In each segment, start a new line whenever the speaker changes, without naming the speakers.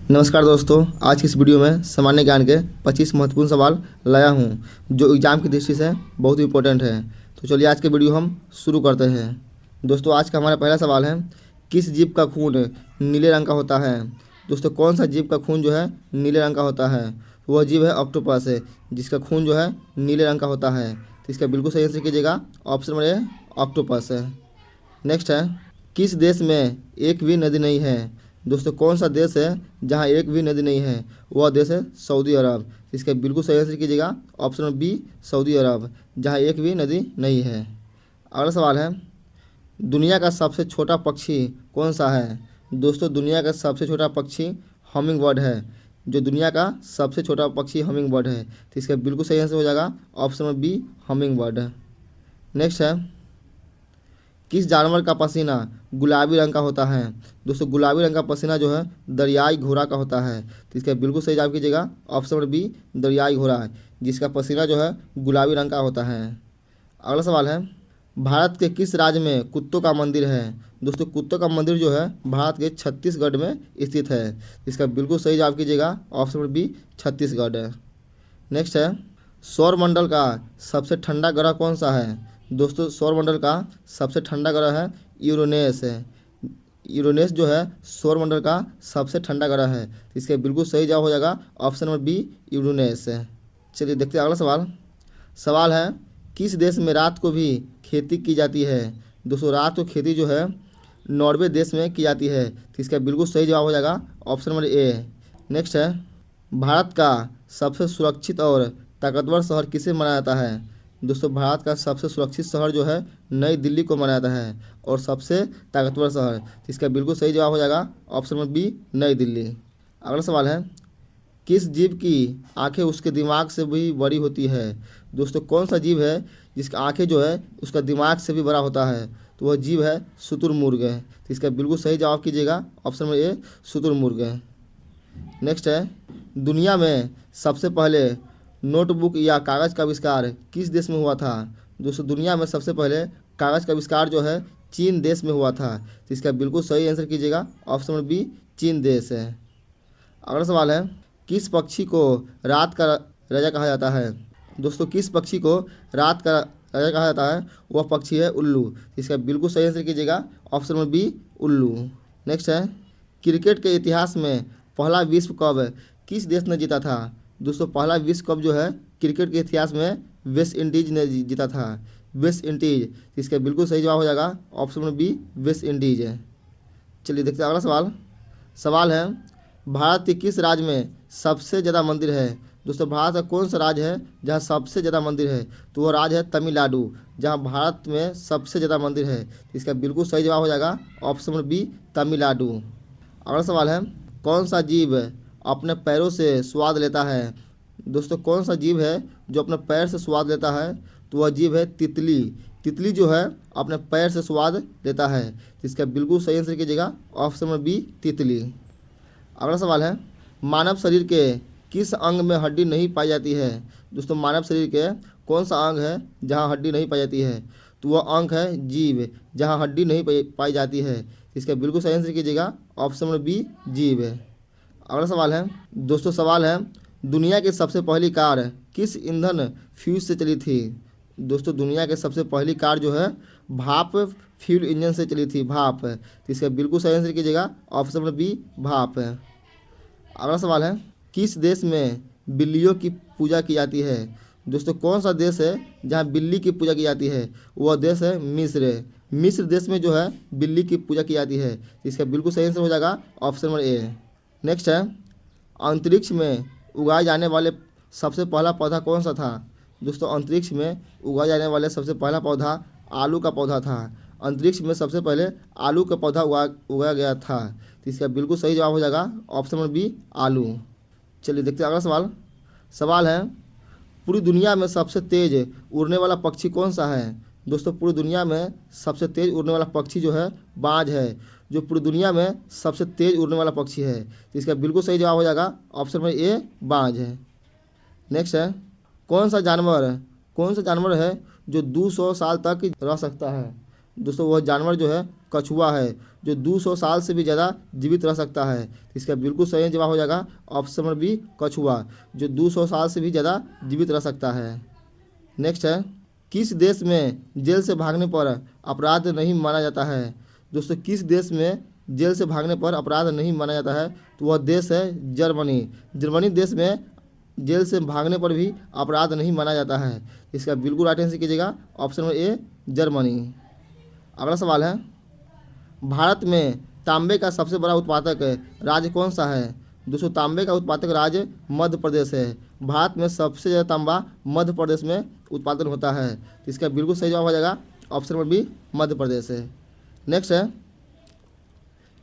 नमस्कार दोस्तों, आज की इस वीडियो में सामान्य ज्ञान के 25 महत्वपूर्ण सवाल लाया हूं जो एग्जाम की दृष्टि से बहुत इंपॉर्टेंट है। तो चलिए आज के वीडियो हम शुरू करते हैं। दोस्तों, आज का हमारा पहला सवाल है, किस जीव का खून नीले रंग का होता है? दोस्तों, कौन सा जीव का खून जो है नीले रंग का होता है? वह जीव है ऑक्टोपस है, जिसका खून जो है नीले रंग का होता है। तो इसका बिल्कुल सही आंसर कीजिएगा, ऑप्शन नंबर ए ऑक्टोपस है। नेक्स्ट है, किस देश में एक भी नदी नहीं है? दोस्तों, कौन सा देश है जहां एक भी नदी नहीं है? वह देश है सऊदी अरब। इसका बिल्कुल सही आंसर कीजिएगा, ऑप्शन नंबर बी सऊदी अरब, जहां एक भी नदी नहीं है। अगला सवाल है, दुनिया का सबसे छोटा पक्षी कौन सा है? दोस्तों, दुनिया का सबसे छोटा पक्षी हमिंग बर्ड है। जो दुनिया का सबसे छोटा पक्षी हमिंग बर्ड है। तो इसका बिल्कुल सही आंसर हो जाएगा, option number B humming bird. Next है, किस जानवर का पसीना गुलाबी रंग का होता है? दोस्तों, गुलाबी रंग का पसीना जो है दरियाई घोड़ा का होता है। तो इसका बिल्कुल सही जवाब कीजिएगा, ऑप्शन नंबर बी दरियाई घोड़ा, जिसका पसीना जो है गुलाबी रंग का होता है। अगला सवाल है, भारत के किस राज्य में कुत्तों का मंदिर है? दोस्तों, कुत्तों का मंदिर जो है भारत के छत्तीसगढ़ में स्थित है। इसका बिल्कुल सही जवाब कीजिएगा, ऑप्शन नंबर बी छत्तीसगढ़ है। नेक्स्ट है, सौरमंडल का सबसे ठंडा ग्रह कौन सा है? दोस्तों, सौरमंडल का सबसे ठंडा ग्रह है यूरेनस है। यूरेनस जो है सौरमंडल का सबसे ठंडा ग्रह है। इसके बिल्कुल सही जवाब हो जाएगा, ऑप्शन नंबर बी यूरेनस है। चलिए देखते हैं अगला सवाल। सवाल है, किस देश में रात को भी खेती की जाती है? दोस्तों, रात को खेती जो है नॉर्वे देश में की जाती है। तो इसका बिल्कुल सही जवाब हो जाएगा, ऑप्शन नंबर ए। नेक्स्ट है, भारत का सबसे सुरक्षित और ताकतवर शहर किसे माना जाता है? दोस्तों, भारत का सबसे सुरक्षित शहर जो है नई दिल्ली को माना जाता है, और सबसे ताकतवर शहर। तो इसका बिल्कुल सही जवाब हो जाएगा, ऑप्शन नंबर बी नई दिल्ली। अगला सवाल है, किस जीव की आंखें उसके दिमाग से भी बड़ी होती है? दोस्तों, कौन सा जीव है जिसकी आंखें जो है उसका दिमाग से भी बड़ा होता है? तो वह जीव है शुतुरमुर्ग है। तो इसका बिल्कुल सही जवाब कीजिएगा, ऑप्शन नंबर ए शुतुरमुर्ग है। नेक्स्ट है, दुनिया में सबसे पहले नोटबुक या कागज़ का आविष्कार किस देश में हुआ था? दोस्तों, दुनिया में सबसे पहले कागज़ का आविष्कार जो है चीन देश में हुआ था। तो इसका बिल्कुल सही आंसर कीजिएगा, ऑप्शन नंबर बी चीन देश है। अगला सवाल है, किस पक्षी को रात का राजा कहा जाता है? दोस्तों, किस पक्षी को रात का राजा कहा जाता है? वह पक्षी है उल्लू। इसका बिल्कुल सही आंसर कीजिएगा, ऑप्शन नंबर बी उल्लू। नेक्स्ट है, क्रिकेट के इतिहास में पहला विश्व कप किस देश ने जीता था? दोस्तों, पहला विश्व कप जो है क्रिकेट के इतिहास में वेस्ट इंडीज ने जीता था। West Indies. इसका बिल्कुल सही जवाब हो जाएगा, option number B West Indies है। चलिए देखते हैं अगला सवाल। सवाल है, भारत के किस राज्य में सबसे ज़्यादा मंदिर है? दोस्तों, भारत का कौन सा राज्य है जहाँ सबसे ज़्यादा मंदिर है? तो वो राज्य है तमिलनाडु, जहाँ भारत में सबसे ज़्यादा मंदिर है। इसका बिल्कुल सही जवाब हो जाएगा, ऑप्शन नंबर बी तमिलनाडु। अगला सवाल है, कौन सा जीव अपने पैरों से स्वाद लेता है? दोस्तों, कौन सा जीव है जो अपने पैर से स्वाद लेता है? तो वह जीव है तितली। तितली जो है अपने पैर से स्वाद लेता है। इसका बिल्कुल सही आंसर कीजिएगा, ऑप्शन नंबर बी तितली। अगला सवाल है, मानव शरीर के किस अंग में हड्डी नहीं पाई जाती है? दोस्तों, मानव शरीर के कौन सा अंग है जहां हड्डी नहीं पाई जाती है? तो वह अंग है जीभ, जहां हड्डी नहीं पाई जाती है। इसका बिल्कुल सही आंसर कीजिएगा, ऑप्शन नंबर बी जीभ है। अगला सवाल है, दोस्तों सवाल है, दुनिया की सबसे पहली कार किस ईंधन फ्यूज से चली थी? दोस्तों, दुनिया की सबसे पहली कार जो है भाप फ्यूल इंजन से चली थी, भाप। तो इसका बिल्कुल सही आंसर कीजिएगा, ऑप्शन नंबर बी भाप है। अगला सवाल है, किस देश में बिल्लियों की पूजा की जाती है? दोस्तों, कौन सा देश है जहां बिल्ली की पूजा की जाती है? वह देश है मिस्र। मिस्र देश में जो है बिल्ली की पूजा की जाती है। इसका बिल्कुल सही आंसर हो जाएगा, ऑप्शन नंबर ए। नेक्स्ट है, अंतरिक्ष में उगाए जाने वाले सबसे पहला पौधा कौन सा था? दोस्तों, अंतरिक्ष में उगाए जाने वाले सबसे पहला पौधा आलू का पौधा था। अंतरिक्ष में सबसे पहले आलू का पौधा उगाया गया था। तो इसका बिल्कुल सही जवाब हो जाएगा, ऑप्शन नंबर बी आलू। चलिए देखते हैं अगला सवाल। सवाल है, पूरी दुनिया में सबसे तेज उड़ने वाला पक्षी कौन सा है? दोस्तों, पूरी दुनिया में सबसे तेज उड़ने वाला पक्षी जो है बाज है, जो पूरी दुनिया में सबसे तेज उड़ने वाला पक्षी है। तो इसका बिल्कुल सही जवाब हो जाएगा, ऑप्शन नंबर ए बाज है। नेक्स्ट है, कौन सा जानवर है जो 200 साल तक रह सकता है? दोस्तों वह जानवर जो है कछुआ है, जो 200 साल से भी ज़्यादा जीवित रह सकता है। इसका बिल्कुल सही जवाब हो जाएगा ऑप्शन नंबर बी, कछुआ, जो 200 साल से भी ज़्यादा जीवित रह सकता है। नेक्स्ट है, किस देश में जेल से भागने पर अपराध नहीं माना जाता है? दोस्तों किस देश में जेल से भागने पर अपराध नहीं माना जाता है? तो वह देश है जर्मनी। जर्मनी देश में जेल से भागने पर भी अपराध नहीं माना जाता है। इसका बिल्कुल राइट आंसर कीजिएगा ऑप्शन नंबर ए, जर्मनी। अगला सवाल है, भारत में तांबे का सबसे बड़ा उत्पादक राज्य कौन सा है? दोस्तों तांबे का उत्पादक राज्य मध्य प्रदेश है। भारत में सबसे ज़्यादा तांबा मध्य प्रदेश में उत्पादन होता है। तो इसका बिल्कुल सही जवाब हो जाएगा option number B, Madhya Pradesh है। नेक्स्ट है,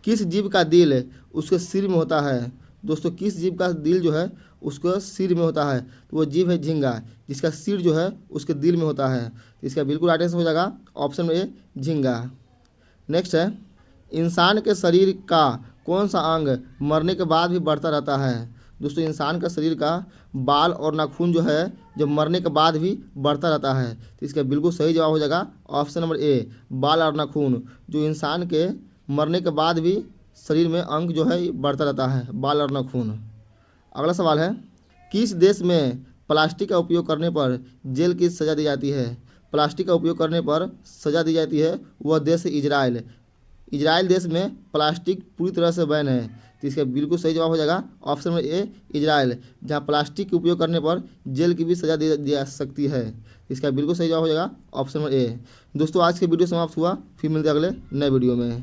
किस जीव का दिल उसके सिर में होता है? दोस्तों किस जीव का दिल जो है उसको सिर में होता है? तो वो जीव है झींगा, जिसका सिर जो है उसके दिल में होता है। तो इसका बिल्कुल राइट आंसर हो जाएगा ऑप्शन ए, झींगा। नेक्स्ट है, इंसान के शरीर का कौन सा अंग मरने के बाद भी बढ़ता रहता है? दोस्तों इंसान का शरीर का बाल और नाखून जो है जो मरने के बाद भी बढ़ता रहता है। तो इसका बिल्कुल सही जवाब हो जाएगा ऑप्शन नंबर ए, बाल और नाखून, जो इंसान के मरने के बाद भी शरीर में अंग जो है बढ़ता रहता है, बाल और नाखून। अगला सवाल है, किस देश में प्लास्टिक का उपयोग करने पर जेल की सज़ा दी जाती है? प्लास्टिक का उपयोग करने पर सज़ा दी जाती है, वह देश है इजराइल। इजराइल देश में प्लास्टिक पूरी तरह से बैन है। तो इसका बिल्कुल सही जवाब हो जाएगा ऑप्शन नंबर ए, इजराइल, जहां प्लास्टिक के उपयोग करने पर जेल की भी सज़ा दी जा सकती है। इसका बिल्कुल सही जवाब हो जाएगा ऑप्शन नंबर ए। दोस्तों आज के वीडियो समाप्त हुआ, फिर मिलते हैं अगले नए वीडियो में।